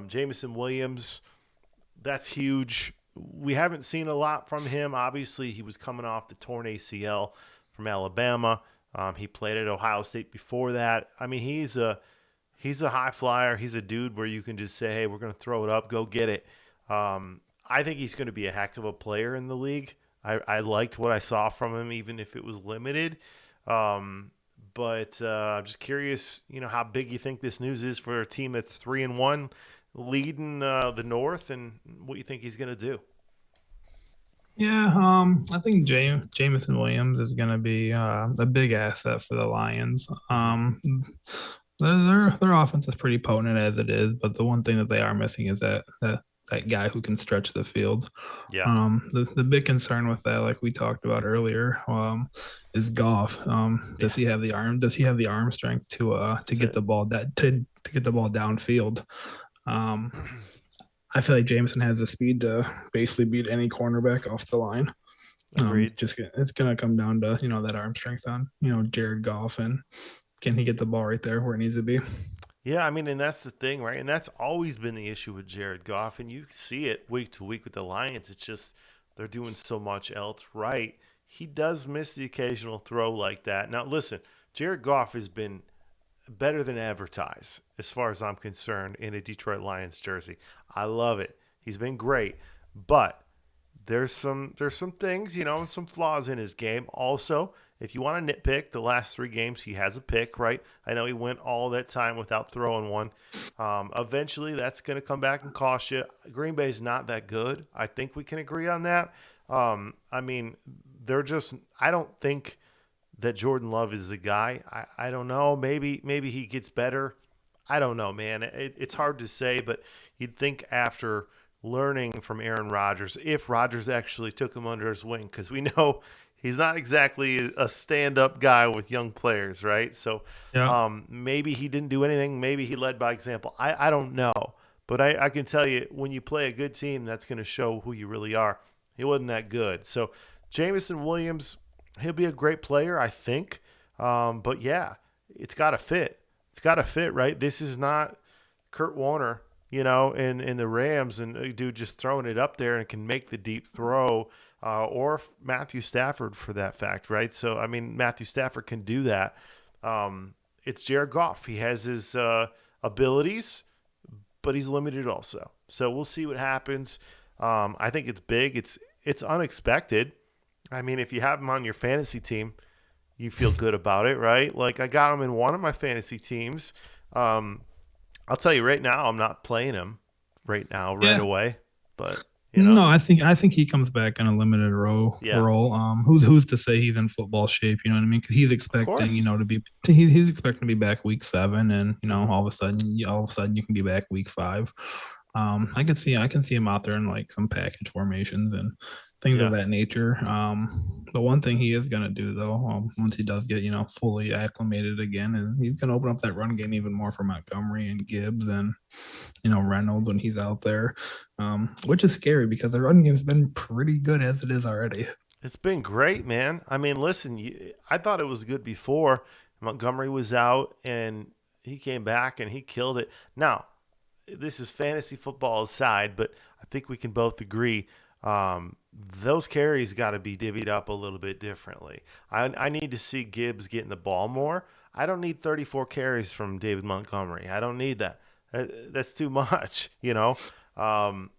Jamison Williams, that's huge. We haven't seen a lot from him. Obviously, he was coming off the torn ACL from Alabama. He played at Ohio State before that. I mean, he's a high flyer. He's a dude where you can just say, hey, we're going to throw it up, go get it. I think he's going to be a heck of a player in the league. I liked what I saw from him, even if it was limited. But I'm just curious, how big you think this news is for a team that's 3-1, leading the North, and what you think he's going to do. Yeah, I think Jamison Williams is going to be a big asset for the Lions. Mm-hmm. Their offense is pretty potent as it is, but the one thing that they are missing is that guy who can stretch the field. Yeah, The big concern with that, like we talked about earlier, is Goff. yeah, Does he have the arm? Does he have the arm strength to that's get it. the ball to get the ball downfield? Um, I feel like Jameson has the speed to basically beat any cornerback off the line. Agreed. It's gonna come down to that arm strength on Jared Goff, and can he get the ball right there where it needs to be? Yeah, I mean, and that's the thing, right? And that's always been the issue with Jared Goff, and you see it week to week with the Lions. It's just they're doing so much else right. He does miss the occasional throw like that. Now, listen, Jared Goff has been better than advertised, as far as I'm concerned, in a Detroit Lions jersey. I love it. He's been great, but there's some things, some flaws in his game. Also, if you want to nitpick, the last 3 games he has a pick, right? I know he went all that time without throwing one. Eventually, that's going to come back and cost you. Green Bay's not that good. I think we can agree on that. I mean, they're just. I don't think that Jordan Love is the guy. I don't know. Maybe he gets better. I don't know, man. It's hard to say, but you'd think after learning from Aaron Rodgers, if Rodgers actually took him under his wing, because we know he's not exactly a stand-up guy with young players, right? So Yeah. maybe he didn't do anything. Maybe he led by example. I don't know. But I can tell you, when you play a good team, that's going to show who you really are. He wasn't that good. So Jamison Williams, he'll be a great player, I think. But yeah, it's got to fit. It's got to fit, right? This is not Kurt Warner, in the Rams, and a dude just throwing it up there and can make the deep throw, or Matthew Stafford for that fact, right? So, I mean, Matthew Stafford can do that. It's Jared Goff. He has his abilities, but he's limited also. So we'll see what happens. I think it's big. It's unexpected. I mean, if you have him on your fantasy team, you feel good about it, right? Like, I got him in one of my fantasy teams. I'll tell you right now, I'm not playing him right now, right Yeah. away. But No, I think he comes back in a limited yeah, role. Who's to say he's in football shape? You know what I mean? Because he's of expecting, course. he's expecting to be back week 7, and Hmm. all of a sudden you can be back week 5. I can see him out there in like some package formations and things of Yeah, that nature. The one thing he is gonna do though, once he does get fully acclimated again, is he's gonna open up that run game even more for Montgomery and Gibbs and Reynolds when he's out there, which is scary because the run game's been pretty good as it is already. it's been great, man. I mean, listen, I thought it was good before Montgomery was out, and he came back and he killed it. Now, this is fantasy football aside, but I think we can both agree, those carries got to be divvied up a little bit differently. I need to see Gibbs getting the ball more. I don't need 34 carries from David Montgomery. I don't need that. That's too much, Um,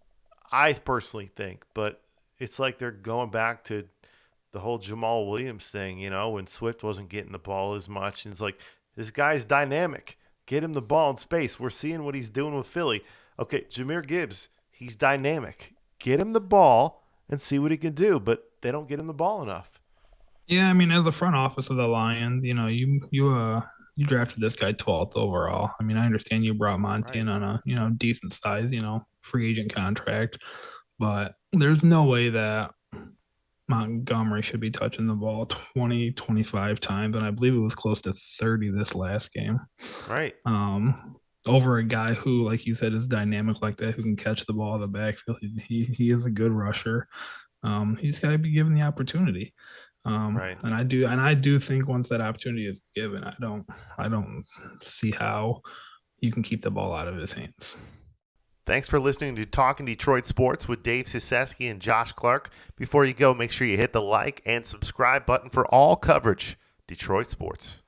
I personally think, but it's like they're going back to the whole Jamal Williams thing, when Swift wasn't getting the ball as much. And it's like, this guy's dynamic. Get him the ball in space. We're seeing what he's doing with Philly. Okay, Jameer Gibbs, he's dynamic. Get him the ball and see what he can do, but they don't get him the ball enough. Yeah, I mean, as the front office of the Lions, you drafted this guy 12th overall. I mean, I understand you brought Monty Right. in on a decent size free agent contract, but there's no way that Montgomery should be touching the ball 20, 25 times, and I believe it was close to 30 this last game. Right. Over a guy who, like you said, is dynamic like that, who can catch the ball in the backfield. He is a good rusher. He's got to be given the opportunity. Right. And I do think once that opportunity is given, I don't see how you can keep the ball out of his hands. Thanks for listening to Talkin Detroit Sports with Dave Cesefske and Josh Clark. Before you go, make sure you hit the like and subscribe button for all coverage Detroit sports.